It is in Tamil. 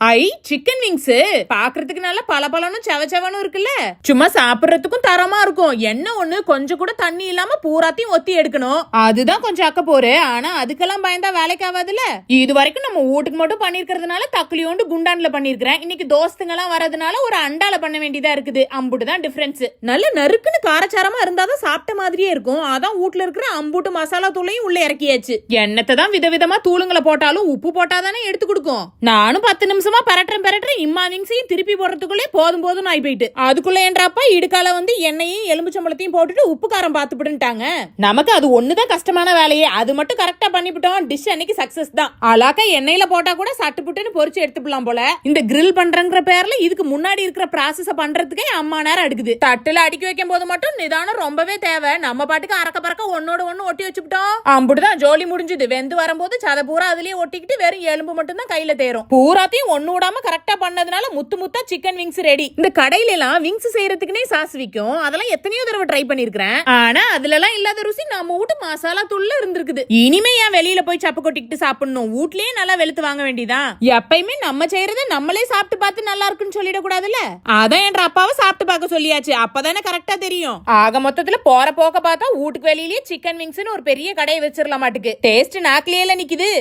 ஐ சிக்கன் விங்ஸ் பாக்குறதுக்கு நல்ல பலபலன்னு செவச்சவனும் இருக்குல்ல, சும்மா சாப்பிடறதுக்கும் தரமா இருக்கும். என்ன ஒண்ணு கொஞ்சம் கூட தண்ணி இல்லாம பூராத்தையும் ஒத்தி எடுக்கணும், அதுதான் கொஞ்சம் அக்க போரு. ஆனா அதுக்கெல்லாம் பயந்தா வேலைக்கு ஆகாதுல்ல. இது வரைக்கும் நம்ம வீட்டுக்கு மட்டும் பண்ணிருக்கிறதுனால தக்குலியோண்டு குண்டான்ல பண்ணிருக்கிறேன். இன்னைக்கு தோஸ்துங்க எல்லாம் வரதுனால ஒரு அண்டால பண்ண வேண்டியதா இருக்குது. அம்புட்டுதான் டிஃபரன்ஸ். நல்ல நறுக்குன்னு காரச்சாரமா இருந்தாதான் சாப்பிட்ட மாதிரியே இருக்கும். அதான் வீட்டுல இருக்கிற அம்புட்டு மசாலா தூளையும் உள்ள இறக்கியாச்சு. எண்ணத்தை தான் விதவிதமா தூளுங்களை போட்டாலும் உப்பு போட்டாதானே எடுத்து கொடுக்கும். நானும் 10 நிமிஷமா பரட்டுறேன் இம்மா விங்ஸையும் திருப்பி போடுறதுக்குள்ளே போதும் போதும் ஆகி போயிட்டு, அதுக்குள்ள என்றப்பா இடுக்கால வந்து எண்ணெயையும் எலும்புச்சம்பளத்தையும் போட்டுட்டு உப்பு காரம் பார்த்துப்பிடுட்டாங்க. நமக்கு அது ஒண்ணுதான் கஷ்டமான வேலையே. அது மட்டும் கரெக்டா பண்ணிவிட்டோம், டிஷ் அன்னைக்கு சக்சஸ் தான். அலாக்கா எண்ணெயில போட்டா கூட சட்டு புட்டுன்னு பொரிச்சு எடுத்துக்கலாம் போல. இந்த கிரில் பண்றங்கிற பேர்ல இதுக்கு முன்னாடி இருக்கிற ப்ராசஸ பண்றதுக்கே அம்மா நேரம் எடுக்குது. தட்டுல அடுக்கி வைக்கும் போது மட்டும் நிதானம் ரொம்பவே தேவை. நம்ம பாட்டுக்கு அறக்க பறக்க ஒன்னோட ஒண்ணு ஒட்டி வச்சுட்டோம், அம்புட்டுதான் ஜோலி முடிஞ்சுது. வெந்து வரும்போது சத பூரா அதுலயே ஒட்டிக்கிட்டு வெறும் எலும்பு மட்டும் தான் கையில தேரும். பூராத்தையும் ஒண்ணு விடாம கரெக்டா பண்ணதுனால முத்து முத்தா சிக்கன் விங்ஸ் ரெடி. இந்த கடையில எல்லாம் விங்ஸ் செய்யறதுக்குனே சாஸ் விக்கும். அதெல்லாம் எத்தனையோ தடவை ட்ரை பண்ணிருக்கேன். ஆனா அதுல எல்லாம் இல்லாத ருசி நம்ம வீட்டு மசாலா தூள்ல இருந்திருக்குது. இனிமே ஏன் வெளியில போய் சப்பு கொட்டிக்கிட்டு சாப்பிடணும், வீட்லயே நல்லா வெளுத்து வாங்க வேண்டியதான். எப்பயுமே நம்ம செய்யறத நம்மளே சாப்பிட்டு பார்த்து நல்லா இருக்குன்னு சொல்லிட கூடாதுல்ல. அதான் என்ற அப்பாவை சாப்பிட்டு பார்க்க சொல்லியாச்சு. அப்பதானே கரெக்டா தெரியும். ஆக மொத்தத்துல போற போக்க பார்த்தா வீட்டுக்கு வெளியிலேயே சிக்கன் விங்ஸ்னு ஒரு பெரிய கடையை வச்சிடலாம் மாட்டுக்கு. டேஸ்ட் நாக்கிலேயே நிக்குது.